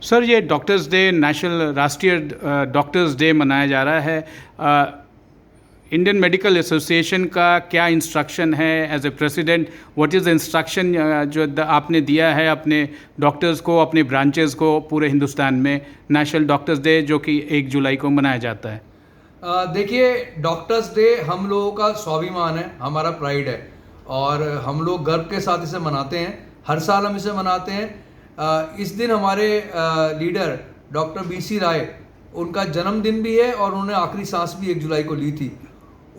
Sir, ये doctors day national राष्ट्रीय doctors day मनाया जा रहा है। इंडियन मेडिकल एसोसिएशन का क्या इंस्ट्रक्शन है as a president? What is the instruction जो आपने दिया है अपने डॉक्टर्स को, अपने ब्रांचेस को पूरे हिंदुस्तान में नेशनल डॉक्टर्स डे जो कि 1 जुलाई को मनाया जाता है? देखिए, डॉक्टर्स डे हम लोगों का स्वाभिमान है, हमारा प्राइड है और हम लोग गर्व के साथ इसे मनाते हैं। हर साल हम इसे मनाते हैं। इस दिन हमारे लीडर डॉक्टर BC राय, उनका जन्मदिन भी है और उन्होंने आखिरी सांस भी 1 जुलाई को ली थी।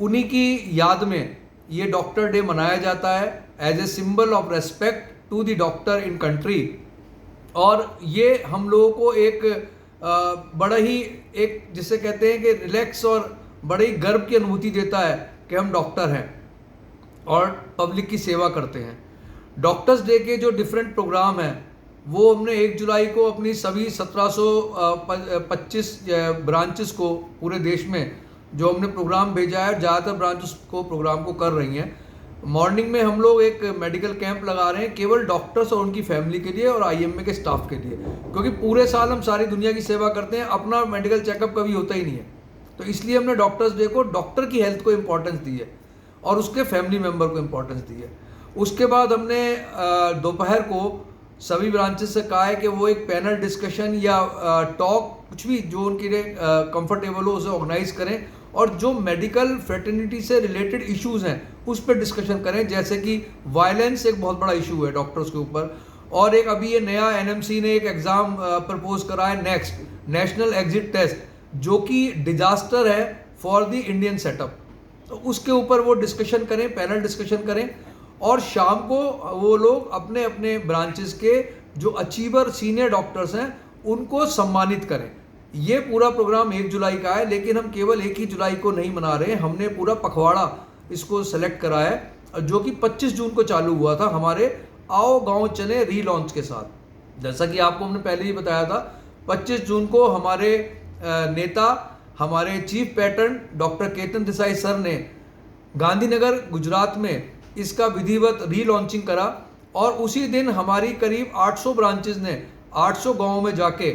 उन्हीं की याद में ये डॉक्टर डे मनाया जाता है as a symbol of respect to the doctor in country. और ये हम लोगों को एक बड़ा ही एक जिसे कहते हैं कि रिलैक्स और बड़े ही गर्व की अनुभूति देता है कि हम डॉक्टर हैं और पब्लिक की सेवा करते हैं। डॉक्टर्स डे के जो डिफरेंट प्रोग्राम हैं वो हमने 1 जुलाई को अपनी सभी 1725 ब्रांचेस को पूरे देश में जो हमने प्रोग्राम भेजा है, ज़्यादातर ब्रांचेस को प्रोग्राम को कर रही हैं। मॉर्निंग में हम लोग एक मेडिकल कैंप लगा रहे हैं केवल डॉक्टर्स और उनकी फैमिली के लिए और IMA के स्टाफ के लिए, क्योंकि पूरे साल हम सारी दुनिया की सेवा करते हैं, अपना मेडिकल चेकअप कभी होता ही नहीं है। तो इसलिए हमने डॉक्टर्स डे को डॉक्टर की हेल्थ को इम्पोर्टेंस दी है और उसके फैमिली मेम्बर को इम्पोर्टेंस दी है। उसके बाद हमने दोपहर को सभी ब्रांचेस से कहा है कि वो एक पैनल डिस्कशन या टॉक, कुछ भी जो उनके लिए कंफर्टेबल हो उसे ऑर्गेनाइज करें और जो मेडिकल फ्रेटर्निटी से रिलेटेड इश्यूज हैं उस पर डिस्कशन करें। जैसे कि वायलेंस एक बहुत बड़ा इशू है डॉक्टर्स के ऊपर, और एक अभी ये नया NMC ने एक एग्ज़ाम प्रपोज करा है, नेक्स्ट नेशनल एग्जिट टेस्ट, जो कि डिजास्टर है फॉर द इंडियन सेटअप। तो उसके ऊपर वो डिस्कशन करें, पैनल डिस्कशन करें और शाम को वो लोग अपने अपने ब्रांचेस के जो अचीवर सीनियर डॉक्टर्स हैं उनको सम्मानित करें। ये पूरा प्रोग्राम 1 जुलाई का है, लेकिन हम केवल 1 ही जुलाई को नहीं मना रहे हैं। हमने पूरा पखवाड़ा इसको सेलेक्ट करा है जो कि 25 जून को चालू हुआ था हमारे आओ गांव चले रीलॉन्च के साथ। जैसा कि आपको हमने पहले ही बताया था, 25 जून को हमारे नेता, हमारे chief pattern doctor Ketan Desai sir ने गांधीनगर गुजरात में इसका विधिवत रीलॉन्चिंग करा और उसी दिन हमारी करीब 800 ब्रांचेज ने 800 गांवों में जाके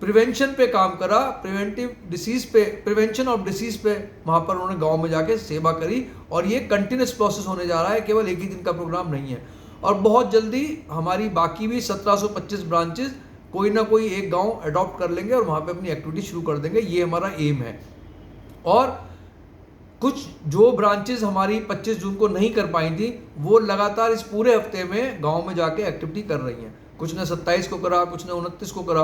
प्रिवेंशन पे काम करा, प्रिवेंशन ऑफ डिसीज पे वहाँ पर उन्होंने गांव में जाके सेवा करी। और ये कंटिन्यूस प्रोसेस होने जा रहा है, केवल एक ही दिन का प्रोग्राम नहीं है। और बहुत जल्दी हमारी बाकी भी 1725 ब्रांचेज कोई ना कोई एक गांव अडॉप्ट कर लेंगे और वहाँ पे अपनी एक्टिविटी शुरू कर देंगे। ये हमारा एम है। और कुछ जो ब्रांचेज हमारी 25 जून को नहीं कर पाई थी वो लगातार इस पूरे हफ्ते में गाँव में जाके एक्टिविटी कर रही हैं। कुछ ने 27 को करा, कुछ ने 29 को करा।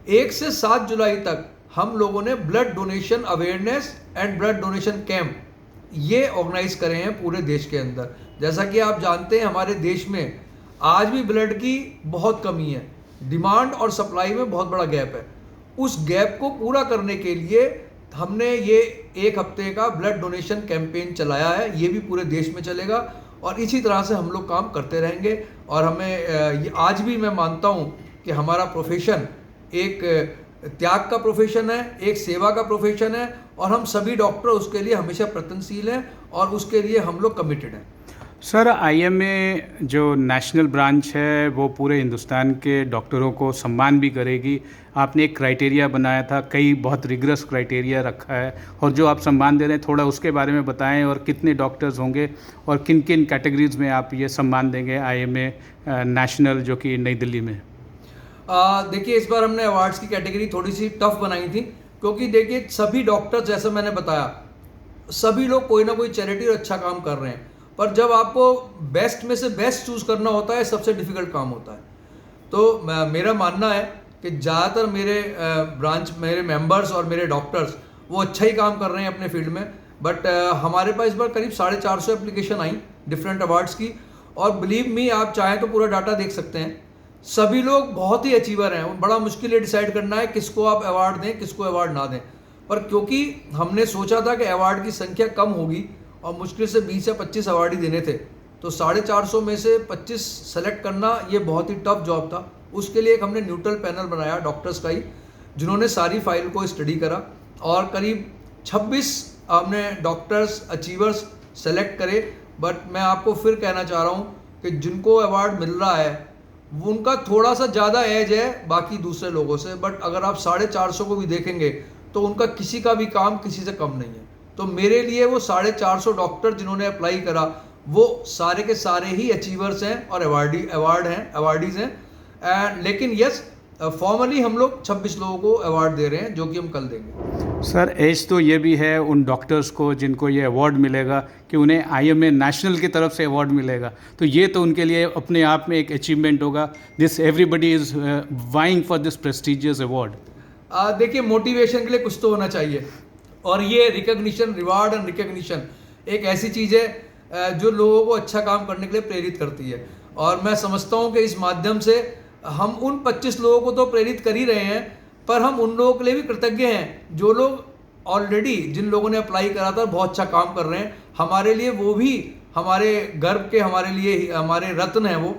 1 से 7 जुलाई तक हम लोगों ने blood donation awareness and blood donation camp ये ऑर्गेनाइज करे हैं पूरे देश के अंदर। जैसा कि आप जानते हैं हमारे देश में आज भी ब्लड की बहुत कमी है, डिमांड और सप्लाई में बहुत बड़ा गैप है। उस गैप को पूरा करने के लिए हमने ये 1 हफ्ते का ब्लड डोनेशन कैंपेन चलाया है। ये भी पूरे देश में चलेगा और इसी तरह से हम लोग काम करते रहेंगे। और हमें ये आज भी मैं मानता हूँ कि हमारा प्रोफेशन एक त्याग का प्रोफेशन है, एक सेवा का प्रोफेशन है और हम सभी डॉक्टर उसके लिए हमेशा प्रयत्नशील हैं और उसके लिए हम लोग कमिटेड हैं। सर, IMA जो नेशनल ब्रांच है वो पूरे हिंदुस्तान के डॉक्टरों को सम्मान भी करेगी। आपने एक क्राइटेरिया बनाया था, कई बहुत रिगरस क्राइटेरिया रखा है, और जो आप सम्मान दे रहे हैं थोड़ा उसके बारे में बताएं और कितने डॉक्टर्स होंगे और किन किन कैटेगरीज में आप ये सम्मान देंगे IMA नेशनल जो कि नई दिल्ली में? देखिए, इस बार हमने अवार्ड्स की कैटेगरी थोड़ी सी टफ बनाई थी, क्योंकि देखिए सभी डॉक्टर, जैसा मैंने बताया, सभी लोग कोई ना कोई चैरिटी और अच्छा काम कर रहे हैं, पर जब आपको बेस्ट में से बेस्ट चूज करना होता है सबसे डिफिकल्ट काम होता है। तो मेरा मानना है कि ज़्यादातर मेरे ब्रांच, मेरे मेंबर्स और मेरे डॉक्टर्स वो अच्छा ही काम कर रहे हैं अपने फील्ड में। बट हमारे पास इस बार करीब 450 एप्लीकेशन आई डिफरेंट अवार्ड्स की, और बिलीव मी, आप चाहें तो पूरा डाटा देख सकते हैं। सभी लोग बहुत ही अचीवर हैं। बड़ा मुश्किल है डिसाइड करना है किसको आप अवार्ड दें, किसको अवार्ड ना दें। पर क्योंकि हमने सोचा था कि अवार्ड की संख्या कम होगी और मुश्किल से 20 या 25 अवार्ड ही देने थे, तो 450 में से 25 सेलेक्ट करना ये बहुत ही टफ जॉब था। उसके लिए एक हमने न्यूट्रल पैनल बनाया डॉक्टर्स का ही, जिन्होंने सारी फाइल को स्टडी करा और करीब 26 हमने डॉक्टर्स अचीवर्स सेलेक्ट करे। बट मैं आपको फिर कहना चाह रहा हूँ कि जिनको अवार्ड मिल रहा है वो उनका थोड़ा सा ज़्यादा एज है बाकी दूसरे लोगों से, बट अगर आप 450 को भी देखेंगे तो उनका किसी का भी काम किसी से कम नहीं है। तो मेरे लिए वो 450 डॉक्टर जिन्होंने अप्लाई करा वो सारे के सारे ही अचीवर्स हैं और अवार्डीज़ हैं। एंड लेकिन यस, फॉर्मली हम लोग 26 लोगों को अवार्ड दे रहे हैं जो कि हम कल देंगे। सर एज तो ये भी है उन डॉक्टर्स को जिनको ये अवार्ड मिलेगा कि उन्हें IMA नेशनल की तरफ से अवार्ड मिलेगा, तो ये तो उनके लिए अपने आप में एक अचीवमेंट होगा। This everybody is vying for this prestigious award. देखिए, मोटिवेशन के लिए कुछ तो होना चाहिए, और ये रिकग्निशन, रिवार्ड एंड रिकग्निशन एक ऐसी चीज़ है जो लोगों को अच्छा काम करने के लिए प्रेरित करती है। और मैं समझता हूँ कि इस माध्यम से हम उन 25 लोगों को तो प्रेरित कर ही रहे हैं, पर हम उन लोगों के लिए भी कृतज्ञ हैं जो लोग ऑलरेडी, जिन लोगों ने अप्लाई करा था, बहुत अच्छा काम कर रहे हैं। हमारे लिए वो भी हमारे गर्व के, हमारे लिए हमारे रत्न हैं वो।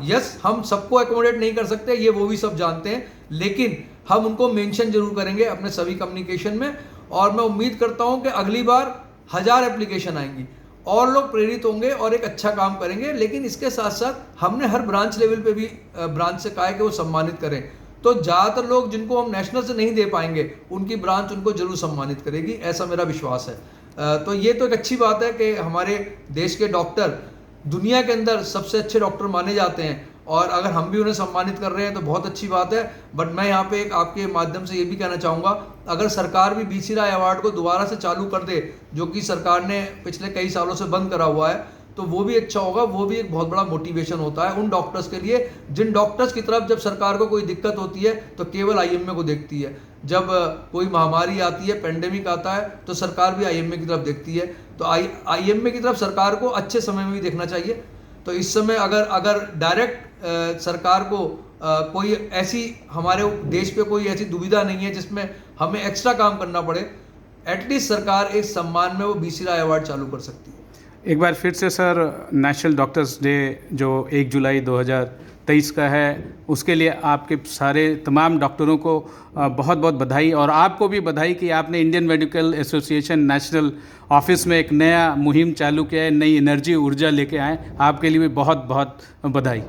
यस, हम सबको एकोमोडेट नहीं कर सकते, ये वो भी सब जानते हैं, लेकिन हम उनको मेंशन जरूर करेंगे अपने सभी कम्युनिकेशन में। और मैं उम्मीद करता हूं कि अगली बार 1000 एप्लीकेशन आएंगी और लोग प्रेरित होंगे और एक अच्छा काम करेंगे। लेकिन इसके साथ साथ हमने हर ब्रांच लेवल पे भी ब्रांच से कहा है कि वो सम्मानित करें। तो ज़्यादातर लोग जिनको हम नेशनल से नहीं दे पाएंगे उनकी ब्रांच उनको जरूर सम्मानित करेगी, ऐसा मेरा विश्वास है। तो ये तो एक अच्छी बात है कि हमारे देश के डॉक्टर दुनिया के अंदर सबसे अच्छे डॉक्टर माने जाते हैं, और अगर हम भी उन्हें सम्मानित कर रहे हैं तो बहुत अच्छी बात है। बट मैं यहाँ पे एक आपके माध्यम से ये भी कहना चाहूँगा, अगर सरकार भी BC राय अवार्ड को दोबारा से चालू कर दे, जो कि सरकार ने पिछले कई सालों से बंद करा हुआ है, तो वो भी अच्छा होगा। वो भी एक बहुत बड़ा मोटिवेशन होता है उन डॉक्टर्स के लिए जिन डॉक्टर्स की तरफ जब सरकार को कोई दिक्कत होती है तो केवल IMA को देखती है। जब कोई महामारी आती है, पेंडेमिक आता है, तो सरकार भी IMA की तरफ देखती है। तो IMA की तरफ सरकार को अच्छे समय में भी देखना चाहिए। तो इस समय अगर डायरेक्ट सरकार को कोई ऐसी, हमारे देश पे कोई ऐसी दुविधा नहीं है जिसमें हमें एक्स्ट्रा काम करना पड़े, एटलीस्ट सरकार इस सम्मान में वो BC राय अवार्ड चालू कर सकती है। एक बार फिर से सर, नेशनल डॉक्टर्स डे जो 1 जुलाई 2023 का है, उसके लिए आपके सारे तमाम डॉक्टरों को बहुत बहुत बधाई, और आपको भी बधाई कि आपने Indian medical association national office में एक नया मुहिम चालू किया है, नई एनर्जी, ऊर्जा लेके आए। आपके लिए भी बहुत बहुत बधाई।